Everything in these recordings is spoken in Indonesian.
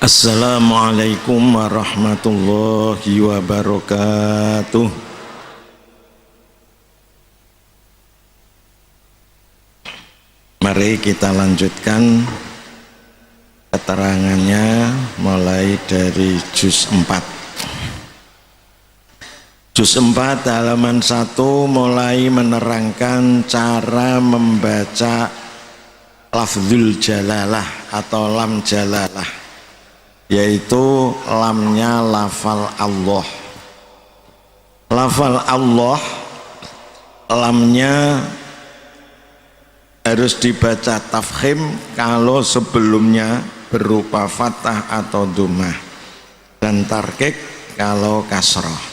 Assalamualaikum warahmatullahi wabarakatuh. Mari kita lanjutkan keterangannya mulai dari juz 4. Juz 4 halaman 1 mulai menerangkan cara membaca lafzul jalalah atau lam jalalah, yaitu lamnya lafal Allah. Lafal Allah, lamnya harus dibaca tafkhim kalau sebelumnya berupa fathah atau dhammah, dan tarkik kalau kasrah.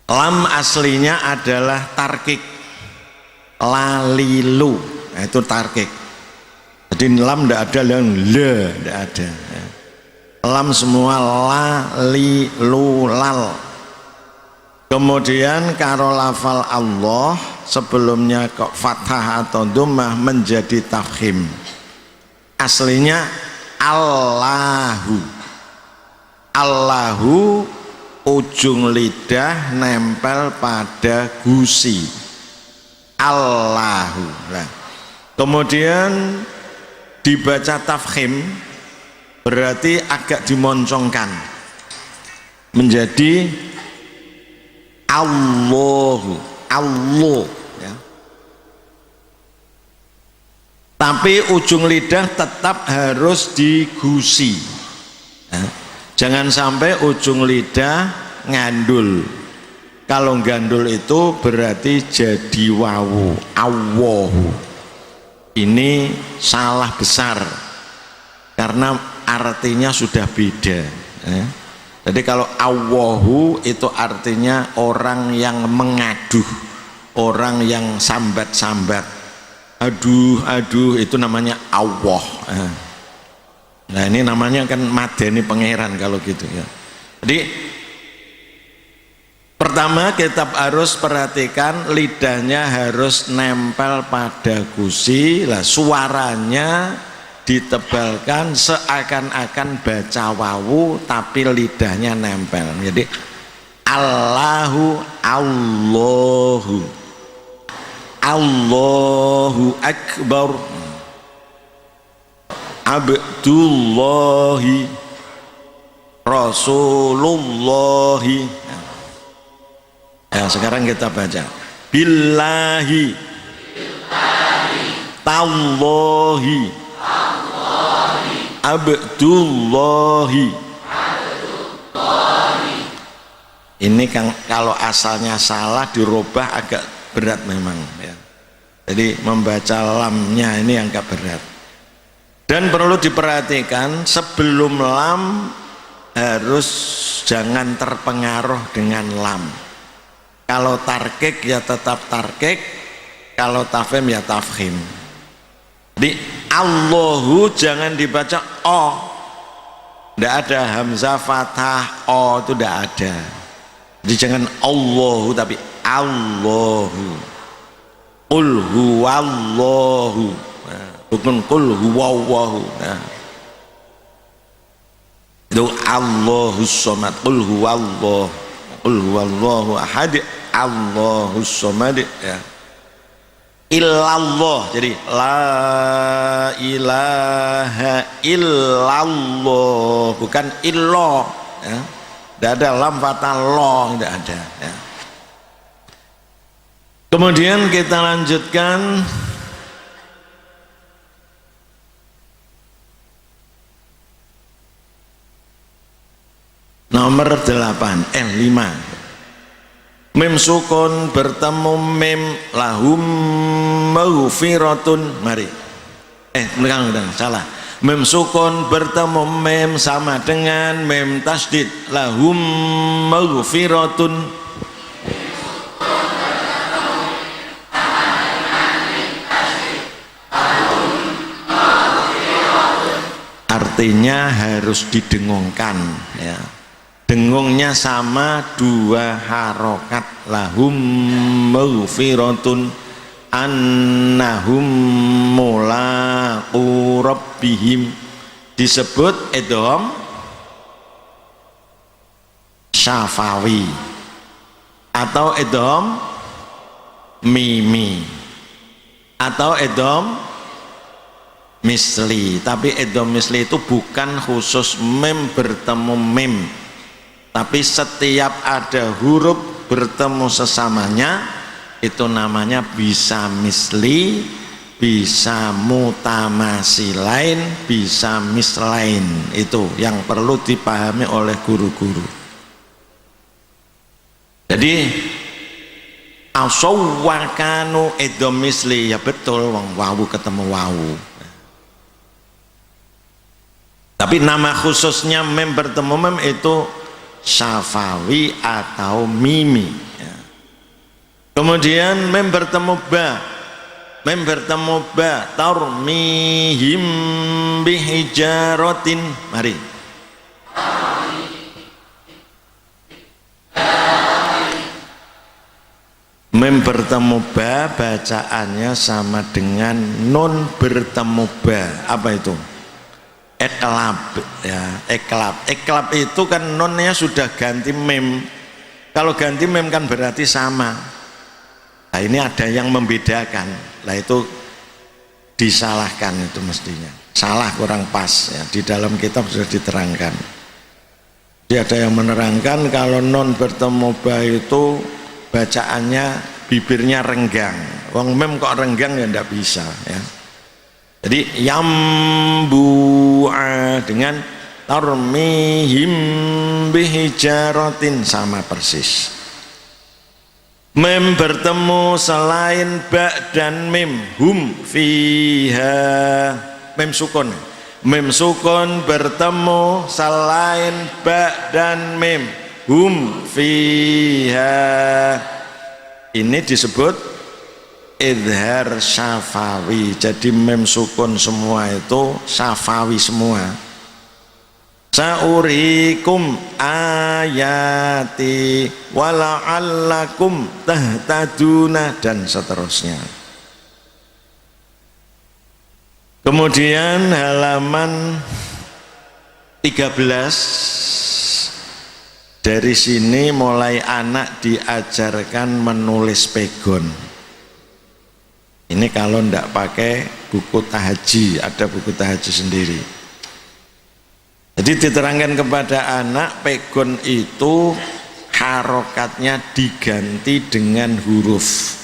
Lam aslinya adalah tarkik, lalilu, itu tarkik. Jadi lam tidak ada yang le, tidak ada. Lam semua la, li, lu, lal. Kemudian kalau lafal Allah sebelumnya kok fathah atau dhammah menjadi tafkhim. Aslinya Allahu. Allahu ujung lidah nempel pada gusi. Allahu. Nah, kemudian dibaca tafkhim berarti agak dimoncongkan menjadi Allahu, Allah, ya. Tapi ujung lidah tetap harus digusi, ya. Jangan sampai ujung lidah ngandul. Kalau gandul itu berarti jadi wawu, Allahu. Ini salah besar karena artinya sudah beda, ya. Jadi kalau Allahu itu artinya orang yang mengaduh, orang yang sambat-sambat, aduh itu namanya Allah. Nah ini namanya kan madani pangeran kalau gitu, ya. Jadi pertama kita harus perhatikan lidahnya harus nempel pada gusi, lah suaranya ditebalkan seakan-akan baca wawu tapi lidahnya nempel. Jadi Allahu, Allahu, Allahu Akbar, Abdullahi, Rasulullahi. Ya, sekarang kita baca Billahi, Tallahi, Abdullahi. Ini kan kalau asalnya salah dirubah agak berat memang, ya. Jadi membaca lamnya ini agak berat. Dan perlu diperhatikan sebelum lam harus jangan terpengaruh dengan lam. Kalau tarkik ya tetap tarkik, kalau tafkhim ya tafkhim. Di Allahu jangan dibaca o, tidak ada hamzah fathah o, itu tidak ada. Jadi jangan Allahu tapi Allahu. Qul huwallahu, bukan qul huwallahu. Itu Allahus somad. Qul huwallahu, qul huwallahu ahad, Allahus somad, ya. Illallah, jadi la ilaha illallah, bukan illallah, ya. Tidak ada lam fathah lo, tidak ada, ya. Kemudian kita lanjutkan nomor 8, 5. Mim sukun bertemu mim lahum maghfiratun. Mari. Belakang salah. Mim sukun bertemu mim sama dengan mim tasdid lahum maghfiratun. Artinya harus didengungkan, ya. Dengungnya sama dua harokat, lahum maghfiratun annahum mulaqu rabbihim disebut idgham syafawi atau idgham mimi atau idgham misli. Tapi idgham misli itu bukan khusus mim bertemu mim, tapi setiap ada huruf bertemu sesamanya itu namanya bisa misli, bisa mutamasilain, bisa mislain. Itu yang perlu dipahami oleh guru-guru. Jadi asawwakanu idgham misli, ya betul, wong wawu ketemu wawu. Tapi nama khususnya mem bertemu mem itu syafawi atau mimi. Kemudian mem bertemu ba, mem bertemu ba, tarmihim bihijaratin. Mari. Mem bertemu ba bacaannya sama dengan nun bertemu ba. Apa itu? Eklab, ya, eklab. Eklab itu kan nunnya sudah ganti mem. Kalau ganti mem kan berarti sama. Nah, ini ada yang membedakan. Nah, itu disalahkan itu mestinya. Salah, kurang pas ya. Di dalam kitab sudah diterangkan. Jadi ada yang menerangkan kalau non bertemu ba itu bacaannya bibirnya renggang. Wong mem kok renggang ya ndak bisa ya. Jadi yambu'a dengan tarmihim bihijaratin sama persis. Mem bertemu selain ba dan mim, hum fiha. Mem sukun. Mem sukun bertemu selain ba dan mim, hum fiha. Ini disebut idhar syafawi. Jadi mem sukun semua itu syafawi semua. Saurikum ayati wala'allakum tahtaduna dan seterusnya. Kemudian halaman 13, dari sini mulai anak diajarkan menulis pegon. Ini kalau ndak pakai buku tahaji, ada buku tahaji sendiri. Jadi diterangkan kepada anak pegon itu harokatnya diganti dengan huruf.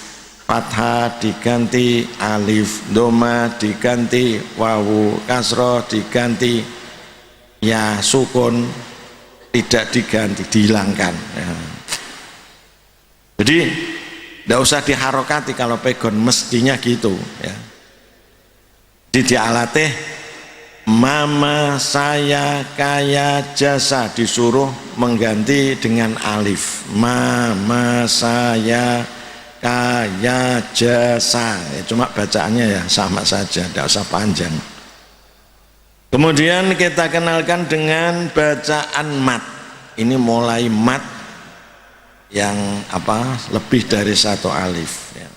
Fathah diganti alif, doma diganti wawu, kasroh diganti ya, sukun tidak diganti, dihilangkan ya. Jadi tidak usah diharokati kalau pegon, mestinya gitu ya. Di dialatih mama saya kaya jasa disuruh mengganti dengan alif. Mama saya kaya jasa ya, cuma bacaannya ya sama saja, tidak usah panjang. Kemudian kita kenalkan dengan bacaan mat. Ini mulai mat yang lebih dari satu alif ya.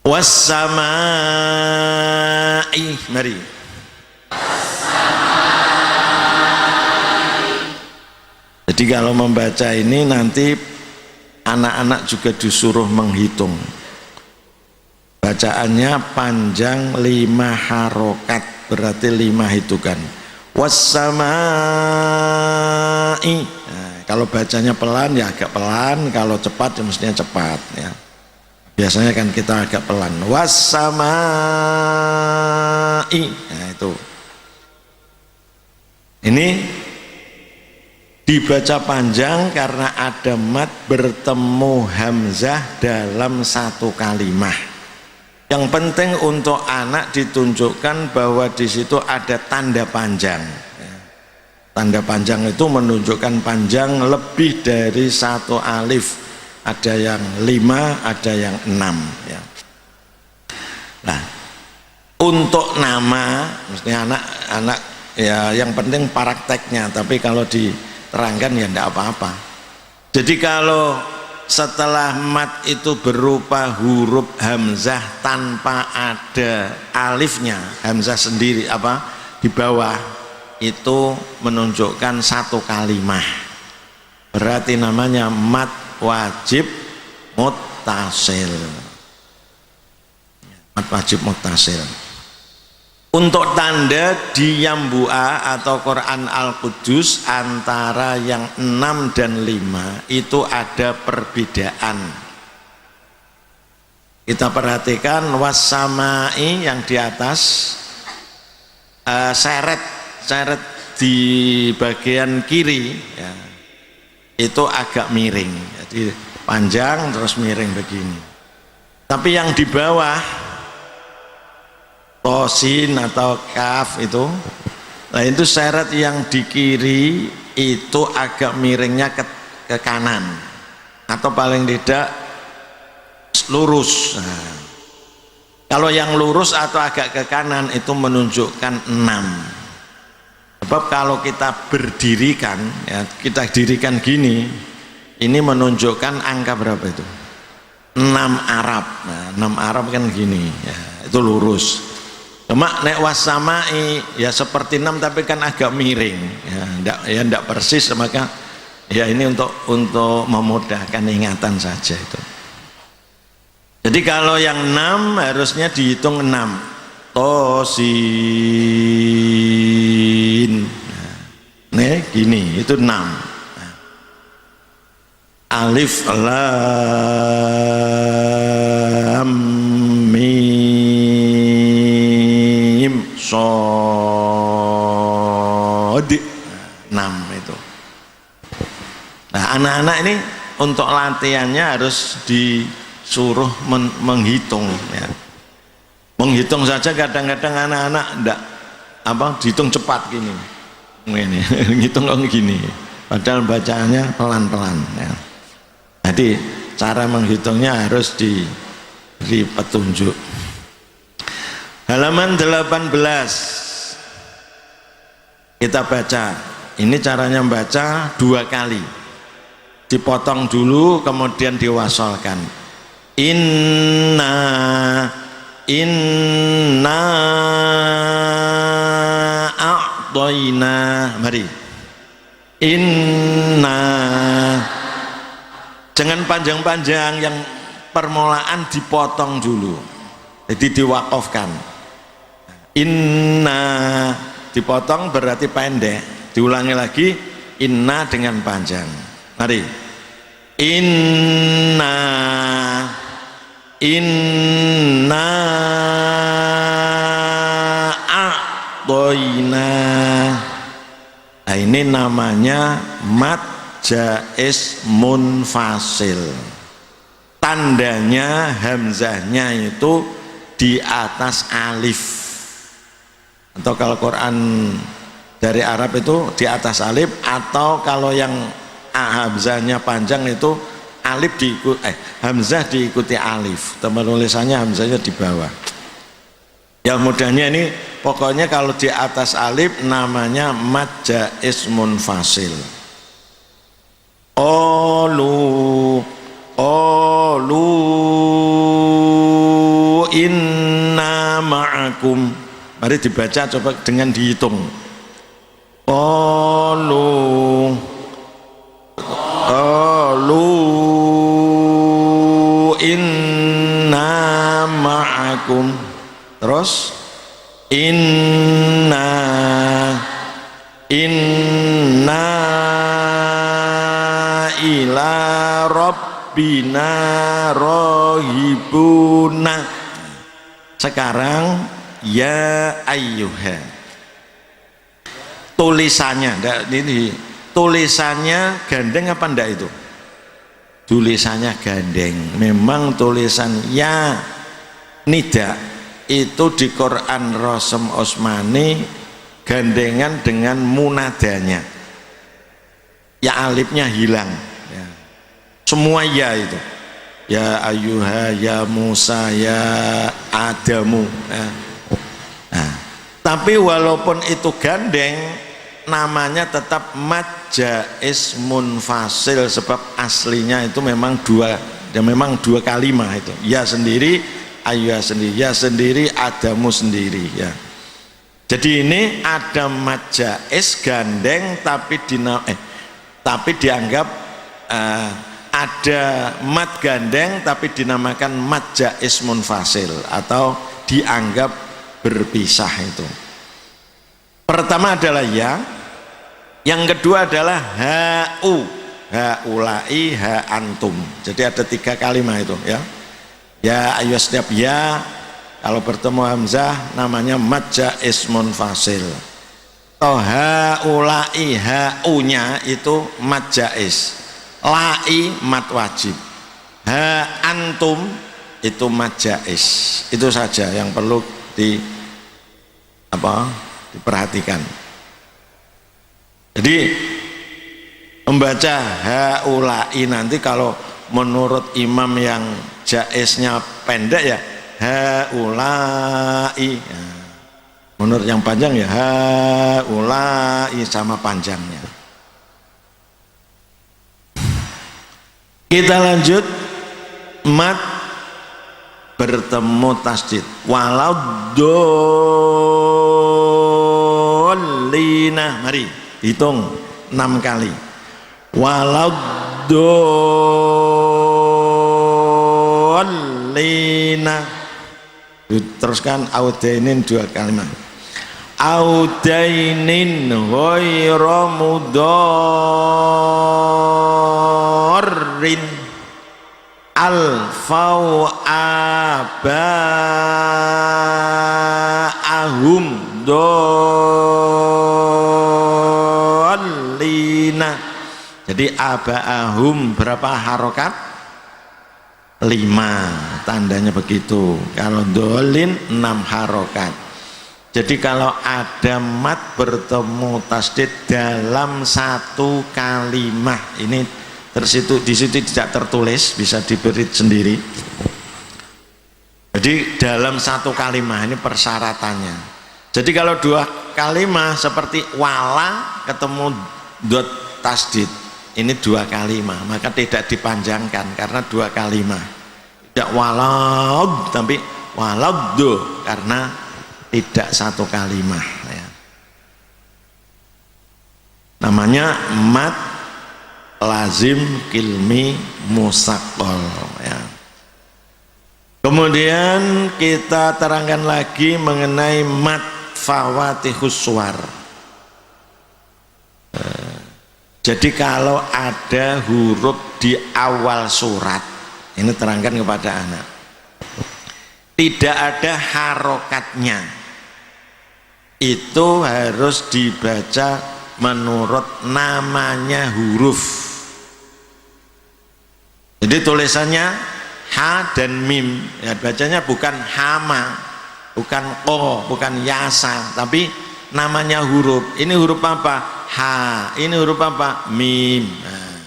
Wassamai, mari. Jadi kalau membaca ini nanti anak-anak juga disuruh menghitung. Bacaannya panjang 5 harokat, berarti 5 hitungan. Wassamai. Kalau bacanya pelan ya agak pelan, kalau cepat ya mestinya cepat ya. Biasanya kan kita agak pelan. Wassamai. Nah itu. Ini dibaca panjang karena ada mat bertemu hamzah dalam satu kalimah. Yang penting untuk anak ditunjukkan bahwa di situ ada tanda panjang. Tanda panjang itu menunjukkan panjang lebih dari satu alif. Ada yang 5, ada yang 6 ya. Nah, untuk nama mestinya anak-anak ya yang penting prakteknya, tapi kalau diterangkan ya enggak apa-apa. Jadi kalau setelah mat itu berupa huruf hamzah tanpa ada alifnya, hamzah sendiri apa di bawah, itu menunjukkan satu kalimah, berarti namanya mat wajib muttasil. Mat wajib muttasil. Untuk tanda di Yambua atau Quran Al-Qudus antara yang 6 dan 5 itu ada perbedaan. Kita perhatikan wassamai yang di atas, seret di bagian kiri ya, itu agak miring, jadi panjang terus miring begini. Tapi yang di bawah tosin atau kaf itu, nah itu seret yang di kiri itu agak miringnya ke kanan atau paling tidak lurus. Nah, kalau yang lurus atau agak ke kanan itu menunjukkan 6. Sebab kalau kita berdirikan ya, kita dirikan gini, ini menunjukkan angka berapa itu? 6 Arab. Nah, 6 Arab kan gini ya, itu lurus. Cuma nek wassamai ya seperti 6 tapi kan agak miring ya, ndak persis, maka ya ini untuk memudahkan ingatan saja itu. Jadi kalau yang 6 harusnya dihitung 6 tosin, nah, gini itu 6. Alif lam mim sod, 6 itu. Nah, anak-anak ini untuk latihannya harus disuruh menghitung ya. Menghitung saja kadang-kadang anak-anak enggak dihitung cepat gini. Ini ngitung gini. Padahal bacaannya pelan-pelan ya. Jadi cara menghitungnya harus diberi petunjuk. Halaman 18 kita baca. Ini caranya membaca 2 kali, dipotong dulu kemudian diwasolkan. Inna a'toina, mari. Inna, jangan panjang-panjang, yang permulaan dipotong dulu, jadi diwakafkan. Inna dipotong berarti pendek, diulangi lagi inna dengan panjang. Mari. Inna a'toina. Nah, ini namanya mad jaiz munfasil. Tandanya hamzahnya itu di atas alif, atau kalau Quran dari Arab itu di atas alif, atau kalau yang hamzahnya panjang itu alif hamzah diikuti alif, penulisannya hamzahnya di bawah. Ya mudahnya ini pokoknya kalau di atas alif namanya mad jaiz munfasil. Olu inna ma'akum. Mari dibaca coba dengan dihitung. Olu inna ma'akum. Terus inna ila rabbina rohibuna. Sekarang ya ayyuha, tulisannya ini tulisannya gandeng apa enggak itu? Tulisannya gandeng. Memang tulisan ya nida itu di Quran Rasm Osmani gandengan dengan munadanya, ya alifnya hilang ya. Semua ya itu, ya ayyuha, ya Musa, ya Adamu ya. Nah, tapi walaupun itu gandeng namanya tetap mad jaiz munfasil, sebab aslinya itu memang dua, dan memang dua kalimah itu, ya sendiri, ayyuha sendiri, ya sendiri, adamu sendiri ya. Jadi ini ada mad jaiz gandeng tapi dianggap ada mad gandeng tapi dinamakan mad jaiz munfasil atau dianggap berpisah itu. Pertama adalah ya, yang kedua adalah ha'u, ha'ulai, ha'antum. Jadi ada tiga kalimat itu ya. Ya ayo setiap ya kalau bertemu hamzah namanya mad jaiz munfasil. Oh ha'ulai, ha'unya itu mad jaiz, lai mad wajib, ha'antum itu mad jaiz. Itu saja yang perlu diperhatikan. Jadi membaca haulai nanti kalau menurut imam yang jaiznya pendek ya haulai, menurut yang panjang ya haulai sama panjangnya. Kita lanjut mad bertemu tasdid, walau dolina, mari hitung 6 kali, walau dolina, teruskan audainin 2 kalimat, audainin ghairu mudarrin alfau aba'ahum dolina. Jadi aba'ahum berapa harokat? 5, tandanya begitu. Kalau dolin 6 harokat. Jadi kalau ada mad bertemu tasdid dalam satu kalimat, ini di situ tidak tertulis, bisa diberi sendiri. Jadi dalam satu kalimat ini persyaratannya. Jadi kalau 2 kalimat seperti wala ketemu dot tasdid, ini 2 kalimat, maka tidak dipanjangkan karena 2 kalimat. Tidak walau tapi waladdo karena tidak satu kalimat ya. Namanya mad lazim kilmi musaqqal ya. Kemudian kita terangkan lagi mengenai mad fawatihus suwar. Jadi kalau ada huruf di awal surat, ini terangkan kepada anak, tidak ada harokatnya, itu harus dibaca menurut namanya huruf. Jadi tulisannya ha dan mim ya, bacanya bukan hama, bukan ko, bukan yasa, tapi namanya huruf. Ini huruf apa? Ha. Ini huruf apa? Mim. Nah,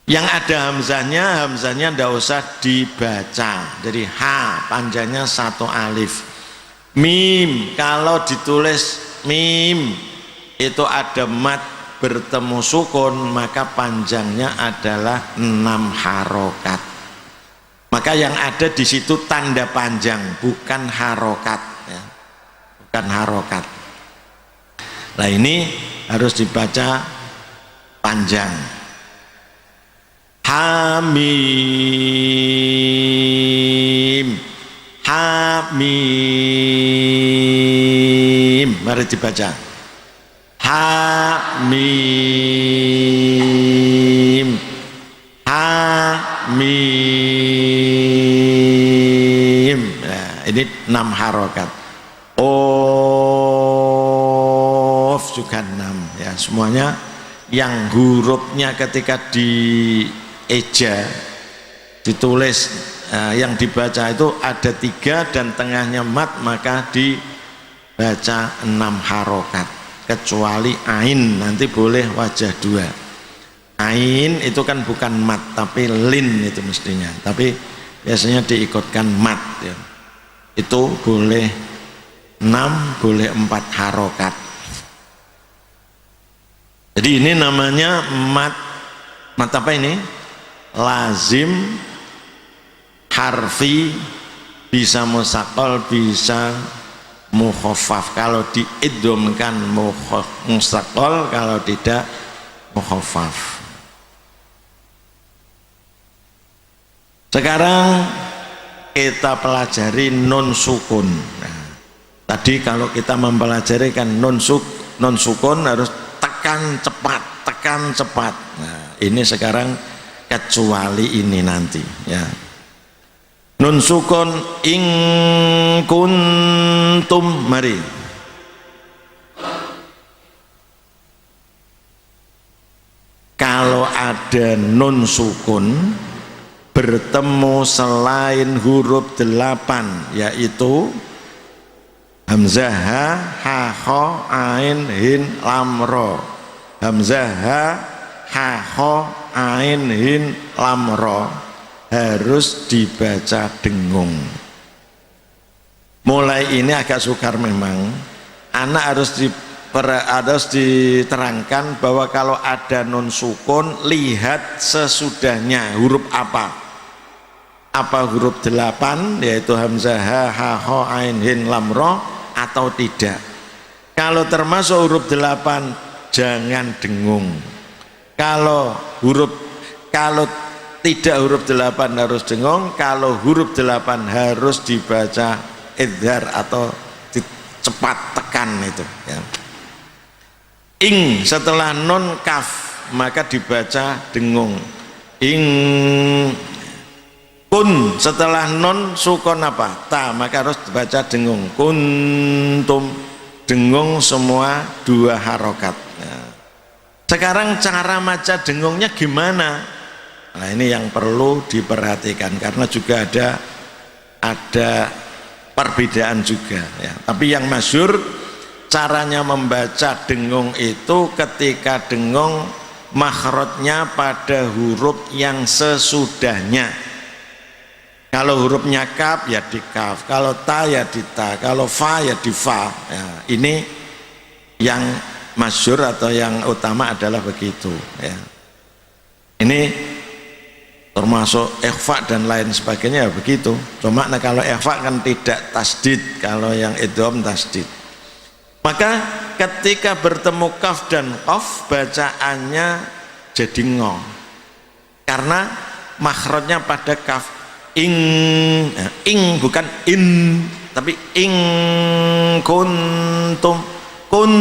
yang ada hamzahnya ndak usah dibaca. Jadi ha panjangnya 1 alif. Mim kalau ditulis mim itu ada mad bertemu sukun, maka panjangnya adalah 6 harokat. Maka yang ada di situ tanda panjang, bukan harokat ya. Bukan harokat. Nah ini harus dibaca panjang. Hamim, hamim, mari dibaca. Hamim, hamim. Nah, ini 6 harokat. Juga 6 ya, semuanya yang hurufnya ketika dieja ditulis yang dibaca itu ada 3 dan tengahnya mad, maka dibaca 6 harokat, kecuali ain nanti boleh wajah 2. Ain itu kan bukan mad tapi lin itu mestinya, tapi biasanya diikutkan mad ya. Itu boleh 6, boleh 4 harokat. Jadi ini namanya mat apa ini? Lazim harfi, bisa musaqal, bisa mukhaffaf. Kalau diidghamkan musaqal, kalau tidak mukhaffaf. Sekarang kita pelajari nun sukun. Nah, tadi kalau kita mempelajari kan nun sukun harus tekan cepat. Nah, ini sekarang kecuali ini nanti ya. Nun sukun ing kuntum, mari. Kalau ada nun sukun bertemu selain huruf 8 yaitu hamzah ha kha ain hin lam ra. Hamzah ha kha ain hin lam ra harus dibaca dengung. Mulai ini agak sukar memang, anak harus diterangkan bahwa kalau ada nun sukun lihat sesudahnya huruf apa huruf 8 yaitu hamzah ha kha ain hin lam ra atau tidak. Kalau termasuk huruf 8 jangan dengung. Kalau tidak huruf 8 harus dengung, kalau huruf 8 harus dibaca idhar atau cepat tekan itu ya. Ing setelah non kaf maka dibaca dengung. Ing kun setelah non sukun apa? Ta, maka harus dibaca dengung. Kuntum, dengung semua 2 harokat ya. Sekarang cara baca dengungnya gimana? Nah ini yang perlu diperhatikan karena juga ada perbedaan juga ya. Tapi yang masyhur caranya membaca dengung itu ketika dengung makhrajnya pada huruf yang sesudahnya. Kalau hurufnya kaf ya di kaf, kalau ta ya di ta, kalau fa ya di fa ya, ini yang masyhur atau yang utama adalah begitu ya. Ini termasuk ikhfa dan lain sebagainya ya begitu. Cuma nah kalau ikhfa kan tidak tasdid, kalau yang idgham tasdid. Maka ketika bertemu kaf dan qaf bacaannya jadi ngo karena makhrajnya pada kaf. Ing bukan in, tapi ing kuntum, kun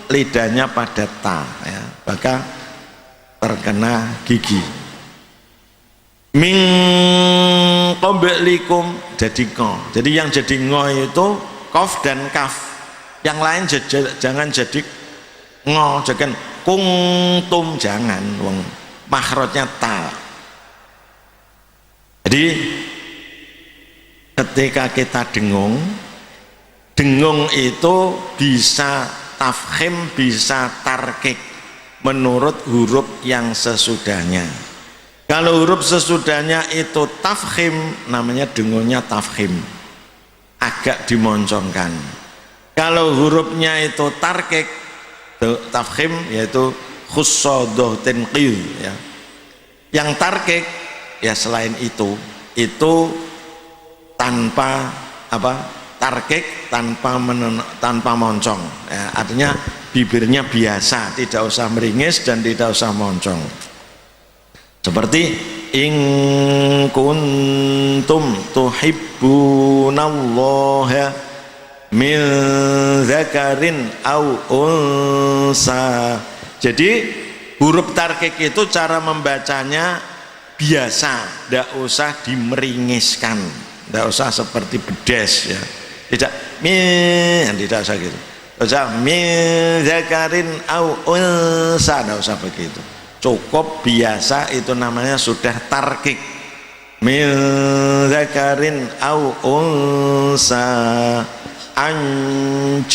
lidahnya pada ta ya, maka terkena gigi. Min qablikum jadi ngo. Jadi yang jadi ngo itu qaf dan kaf. Yang lain jangan jadi ngo, jangan kuntum, jangan wong makhrajnya ta. Jadi ketika kita dengung itu bisa tafkhim, bisa tarkik menurut huruf yang sesudahnya. Kalau huruf sesudahnya itu tafkhim, namanya dengungnya tafkhim, agak dimoncongkan. Kalau hurufnya itu tarkik, tafkhim yaitu khussadoh tenqil ya. Yang tarkik ya selain itu tanpa apa, tarkik tanpa moncong ya, artinya bibirnya biasa, tidak usah meringis dan tidak usah moncong. Seperti in kuntum tuhibbunallaha min dzakarin au unsa. Jadi huruf tarkik itu cara membacanya biasa, tidak usah dimeringiskan, tidak usah seperti bedes ya, tidak usah gitu, tidak min zakarin au unsa, tidak usah begitu, cukup biasa, itu namanya sudah tarkik. Min zakarin au unsa anja'ahul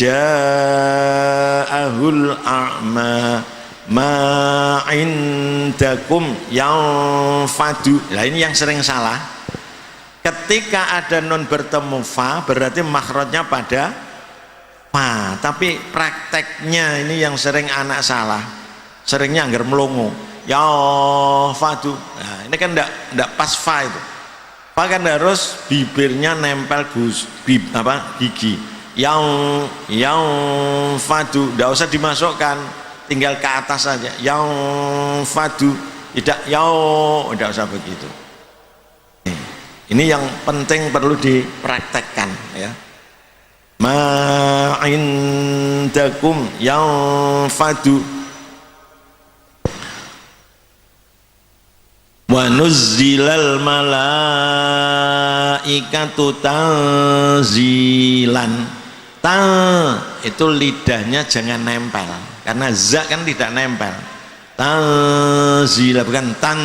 a'ma ma indakum yang fadu. Nah ini yang sering salah, ketika ada nun bertemu fa berarti makhrajnya pada fa, tapi prakteknya ini yang sering anak salah, seringnya anggar melongo. Ya fadu. Nah, ini kan enggak pas fa itu. Fa kan harus bibirnya nempel gigi. Yang fadu, enggak usah dimasukkan, tinggal ke atas saja. Yang fadu, tidak enggak usah begitu. Ini yang penting perlu dipraktekkan ya. Ma indakum yang fadu wa nuzzilal malaikatu tanzilan. Itu lidahnya jangan nempel karena za kan tidak nempel. Tanzila bukan tan.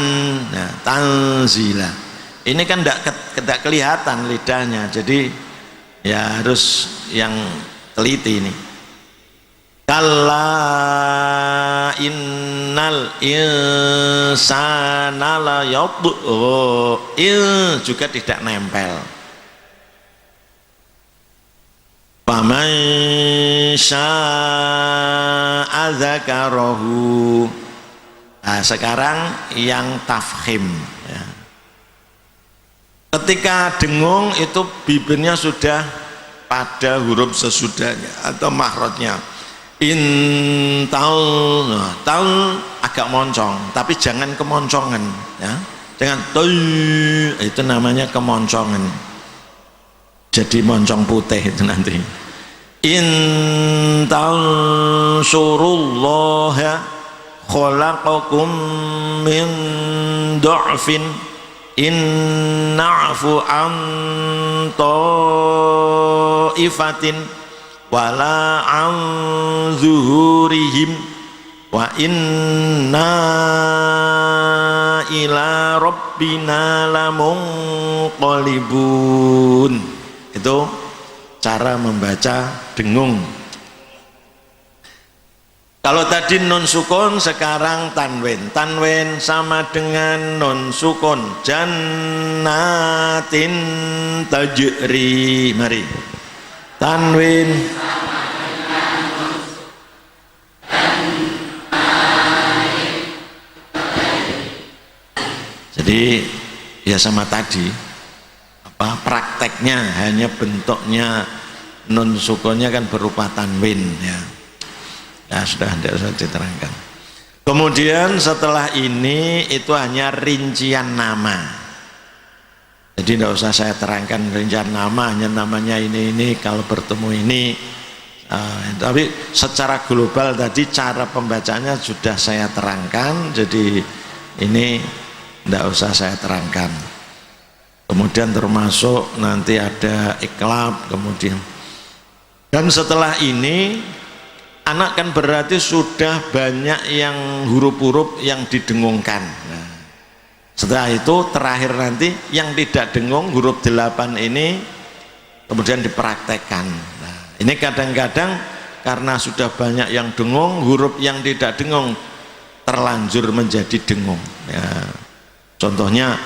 Nah, tanzila ini kan tidak kelihatan lidahnya, jadi ya harus yang teliti ini. Kalla innal insana la yatgha, juga tidak nempel. Faman syaa'a dzakarahu. Nah, sekarang yang tafkhim ya. Ketika dengung itu bibirnya sudah pada huruf sesudahnya atau mahrotnya. Intal, nah, tal agak moncong, tapi jangan kemoncongan ya. Jangan itu namanya kemoncongan. Jadi moncong putih itu nanti. Intal surullaha khalaqakum min du'fin inna'fu an ta'ifatin wala an zuhurihim wa inna ila rabbina lamunqalibun. Itu cara membaca dengung. Kalau tadi nun sukun, sekarang tanwin. Tanwin sama dengan nun sukun. Jannatin tajri. Mari. Tanwin. Jadi ya sama tadi. Prakteknya hanya bentuknya nun sukunnya kan berupa tanwin ya. Ya sudah, tidak usah diterangkan. Kemudian setelah ini itu hanya rincian nama. Jadi tidak usah saya terangkan rincian nama, hanya namanya ini kalau bertemu ini. Tapi secara global tadi cara pembacanya sudah saya terangkan. Jadi ini tidak usah saya terangkan. Kemudian termasuk nanti ada iklab kemudian. Dan setelah ini anak kan berarti sudah banyak yang huruf-huruf yang didengungkan. Nah, setelah itu terakhir nanti yang tidak dengung huruf 8 ini kemudian dipraktekkan. Nah, ini kadang-kadang karena sudah banyak yang dengung, huruf yang tidak dengung terlanjur menjadi dengung. Ya, contohnya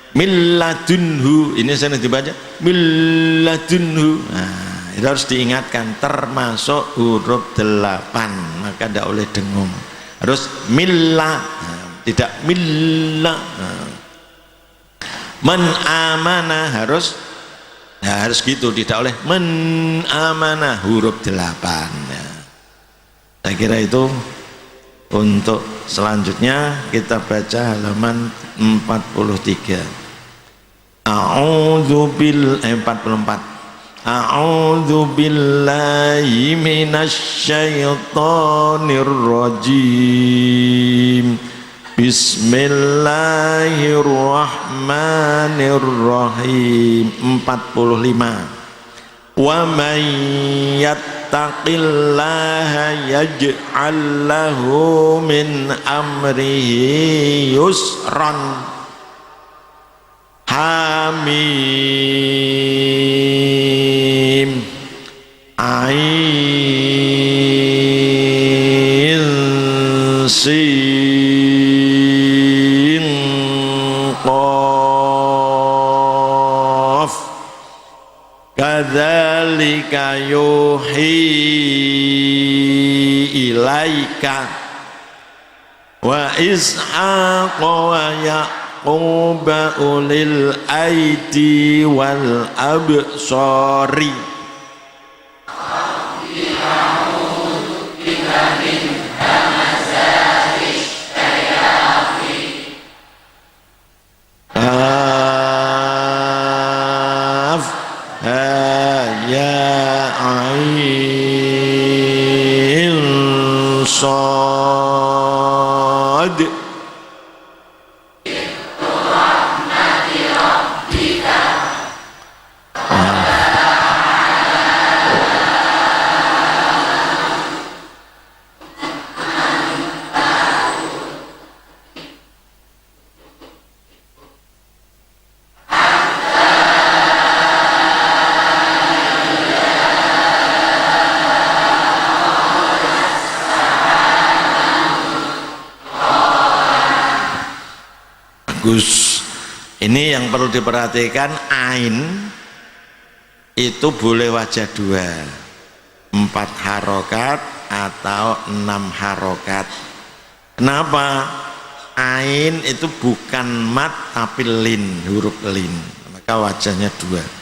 milladunhu, ini saya dibaca milladunhu. Nah, itu harus diingatkan termasuk huruf 8, maka tidak boleh dengung, harus milla, tidak milla. Man amanah harus gitu, tidak oleh men amanah huruf 8 ya. Saya kira itu. Untuk selanjutnya kita baca halaman 43. A'udzu 44. A'udzu billahi minasyaitonir rajim. Bismillahirrahmanirrahim. 45. Wa man yattaqillaha yaj'al lahu min amrihi yusran. Hamim. Ain sin qaf. Kadzalika yuhi ilaika wa Ishaq wa Yaqub ulil aidi wal absari. Kaf ha ya ain sad. Bagus. Ini yang perlu diperhatikan, ain itu boleh wajah dua, 4 harokat atau 6 harokat. Kenapa? Ain itu bukan mat tapi lin, huruf lin, maka wajahnya dua.